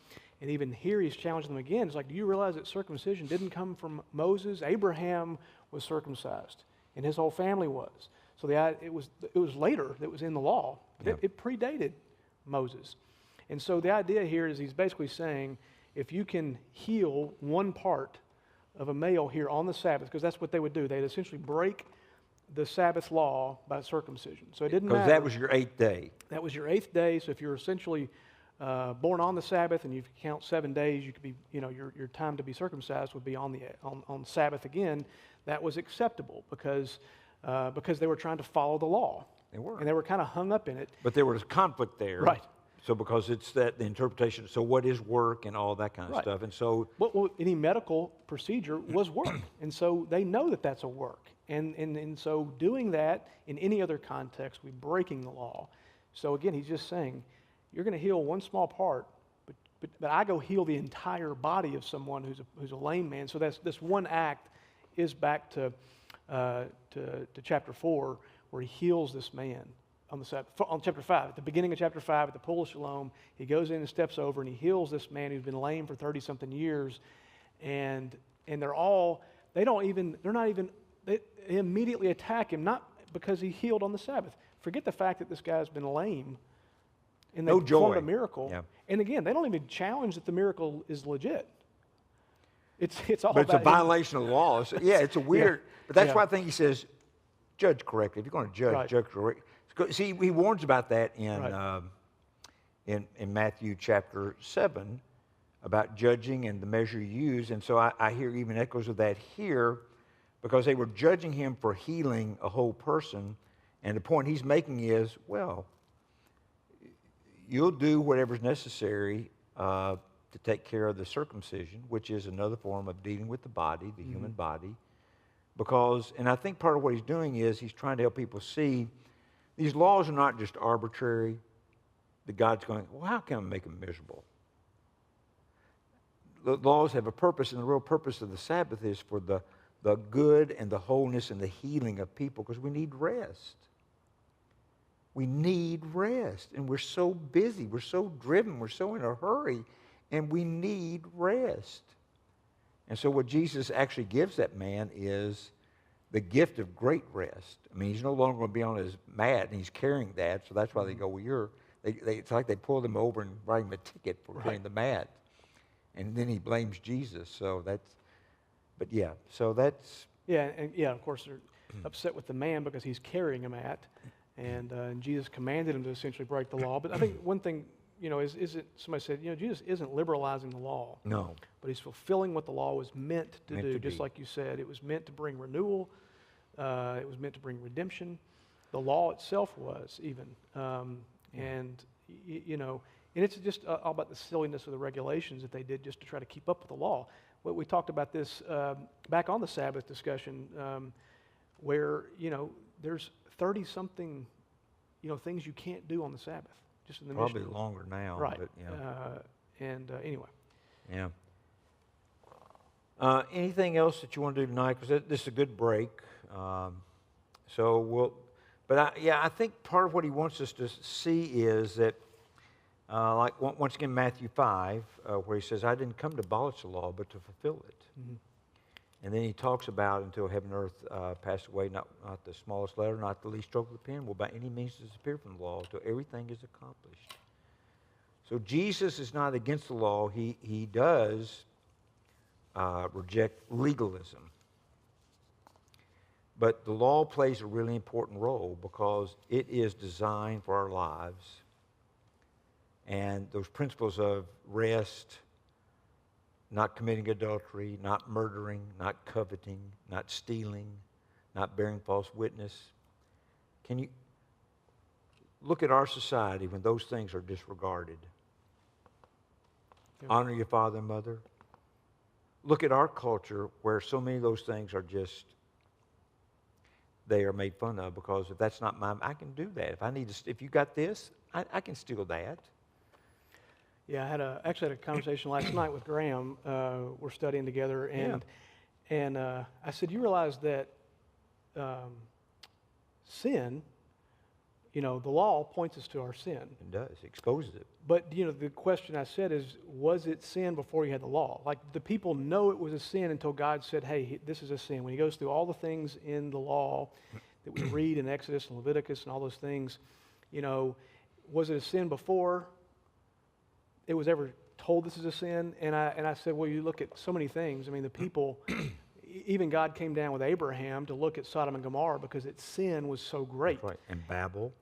And even here he's challenging them again. It's like, do you realize that circumcision didn't come from Moses? Abraham was circumcised, and his whole family was. So it was later that was in the law. It predated Moses. And so the idea here is he's basically saying, if you can heal one part of a male here on the Sabbath, because that's what they would do. They'd essentially break the Sabbath law by circumcision. So it didn't matter. Because that was your 8th day. That was your 8th day. So if you're essentially born on the Sabbath and you count 7 days, you could be, your time to be circumcised would be on Sabbath again. That was acceptable because they were trying to follow the law. They were. And they were kind of hung up in it. But there was conflict there. Right. So because it's the interpretation, so what is work and all that kind of stuff. And so... Well, any medical procedure was work. And so they know that that's a work. And so doing that in any other context, we're breaking the law. So again, he's just saying, you're going to heal one small part, but I go heal the entire body of someone who's a lame man. So this one act is back to chapter 4, where he heals this man on the Sabbath. On chapter 5, at the beginning of chapter 5, at the Pool of Shalom, he goes in and steps over and he heals this man who's been lame for 30-something years, and they immediately attack him, not because he healed on the Sabbath. Forget the fact that this guy's been lame, and they performed a miracle. Yeah. And again, they don't even challenge that the miracle is legit. It's all but about it's a violation of the law. So, it's a weird. But that's why I think he says, judge correctly. If you're going to judge, judge correctly. See, he warns about that in Matthew chapter 7 about judging and the measure you use. And so I hear even echoes of that here, because they were judging him for healing a whole person. And the point he's making is, well, you'll do whatever's necessary to take care of the circumcision, which is another form of dealing with the body, the human body. And I think part of what he's doing is he's trying to help people see these laws are not just arbitrary. That God's going, well, how can I make them miserable? The laws have a purpose, and the real purpose of the Sabbath is for the good and the wholeness and the healing of people, because we need rest. We need rest, and we're so busy, we're so driven, we're so in a hurry, and we need rest. And so what Jesus actually gives that man is the gift of great rest. I mean, he's no longer going to be on his mat, and he's carrying that, so that's why they go, well, it's like they pull him over and write him a ticket for carrying the mat. And then he blames Jesus, so that's... of course, they're upset with the man because he's carrying a mat, and Jesus commanded him to essentially break the law. But I think one thing, somebody said, Jesus isn't liberalizing the law. No. But he's fulfilling what the law was meant to do, just like you said. It was meant to bring renewal. It was meant to bring redemption. The law itself was even. And it's just all about the silliness of the regulations that they did just to try to keep up with the law. We talked about this back on the Sabbath discussion, where there's 30-something things you can't do on the Sabbath. just in the Probably mission. longer now. Right. But, Anyway. yeah. Anything else that you want to do tonight? Because this is a good break. I think part of what he wants us to see is that, once again, Matthew 5, where he says, I didn't come to abolish the law, but to fulfill it. Mm-hmm. And then he talks about until heaven and earth pass away, not the smallest letter, not the least stroke of the pen, will by any means disappear from the law until everything is accomplished. So Jesus is not against the law. He does reject legalism. But the law plays a really important role because it is designed for our lives. And those principles of rest, not committing adultery, not murdering, not coveting, not stealing, not bearing false witness. Can you look at our society when those things are disregarded? Yeah. Honor your father and mother. Look at our culture where so many of those things are just, they are made fun of because if that's not mine, I can do that. If you got this, I can steal that. Yeah, I actually had a conversation last night with Graham. We're studying together, and I said, you realize that sin, the law points us to our sin. It does. It exposes it. But, the question I said is, was it sin before you had the law? Like, the people know it was a sin until God said, hey, this is a sin. When he goes through all the things in the law that we read in Exodus and Leviticus and all those things, was it a sin before it was ever told this is a sin? And I said, well, you look at so many things. I mean, the people, even God came down with Abraham to look at Sodom and Gomorrah because its sin was so great. That's right.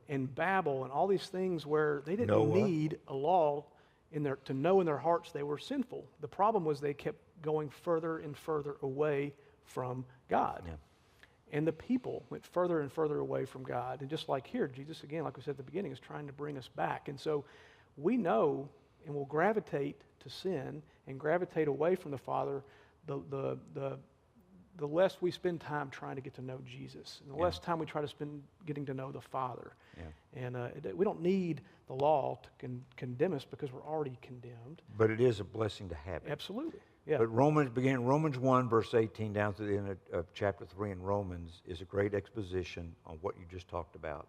And Babel. And all these things where they didn't Noah. need a law to know in their hearts they were sinful. The problem was they kept going further and further away from God. Yeah. And the people went further and further away from God. And just like here, Jesus, again, like we said at the beginning, is trying to bring us back. And so we know and will gravitate to sin and gravitate away from the Father the less we spend time trying to get to know Jesus, and the less time we try to spend getting to know the Father. Yeah. And we don't need the law to condemn us because we're already condemned. But it is a blessing to have it. Absolutely. Yeah. But Romans 1, verse 18, down to the end of chapter 3 in Romans is a great exposition on what you just talked about,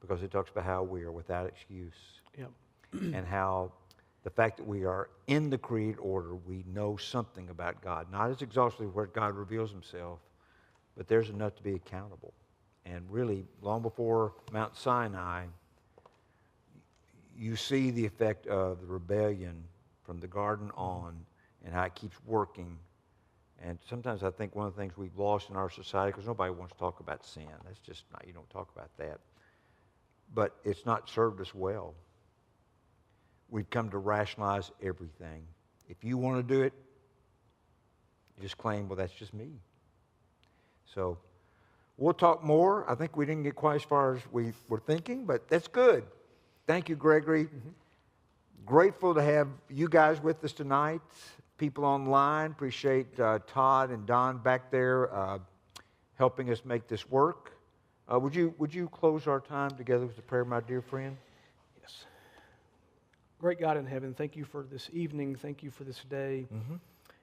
because it talks about how we are without excuse. Yeah. And how the fact that we are in the created order, we know something about God. Not as exhaustively where God reveals himself, but there's enough to be accountable. And really, long before Mount Sinai, you see the effect of the rebellion from the garden on and how it keeps working. And sometimes I think one of the things we've lost in our society, because nobody wants to talk about sin. That's just not, you don't talk about that. But it's not served us well. We've come to rationalize everything. If you want to do it, you just claim, well, that's just me. So we'll talk more. I think we didn't get quite as far as we were thinking, but that's good. Thank you, Gregory. Mm-hmm. Grateful to have you guys with us tonight. People online, appreciate Todd and Don back there helping us make this work. Would you close our time together with a prayer, my dear friend? Yes. Great God in heaven, thank you for this evening. Thank you for this day. Mm-hmm.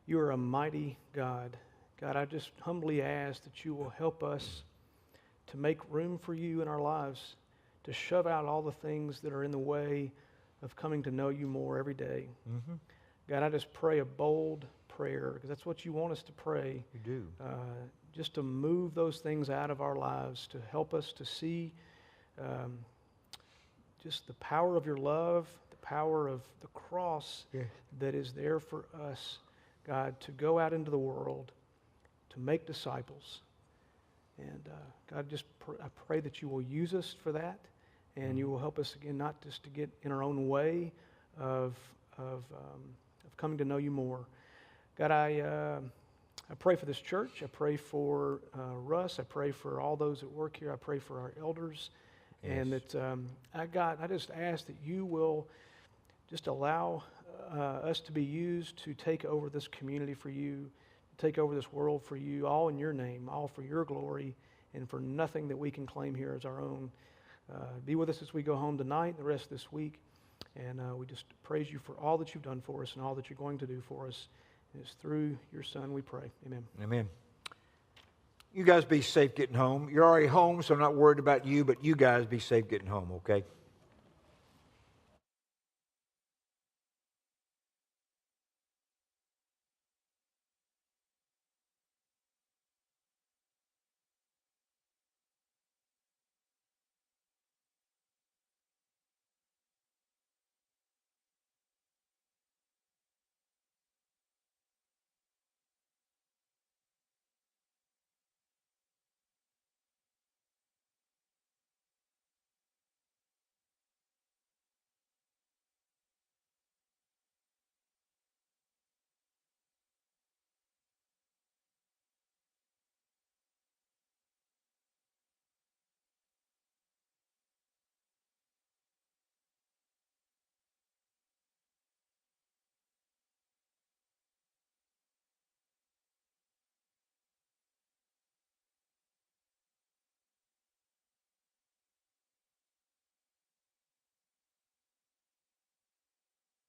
You are a mighty God. God, I just humbly ask that you will help us to make room for you in our lives, to shove out all the things that are in the way of coming to know you more every day. Mm-hmm. God, I just pray a bold prayer, because that's what you want us to pray. You do. Just to move those things out of our lives, to help us to see just the power of your love, the power of the cross that is there for us, God, to go out into the world, to make disciples. And God, I pray that you will use us for that, and you will help us again, not just to get in our own way of coming to know you more. God, I pray for this church. I pray for Russ. I pray for all those that work here. I pray for our elders. Yes. And that I just ask that you will just allow us to be used to take over this community for you, take over this world for you, all in your name, all for your glory, and for nothing that we can claim here as our own. Be with us as we go home tonight and the rest of this week. And we just praise you for all that you've done for us and all that you're going to do for us. And it's through your Son we pray. Amen. Amen. You guys be safe getting home. You're already home, so I'm not worried about you, but you guys be safe getting home, okay?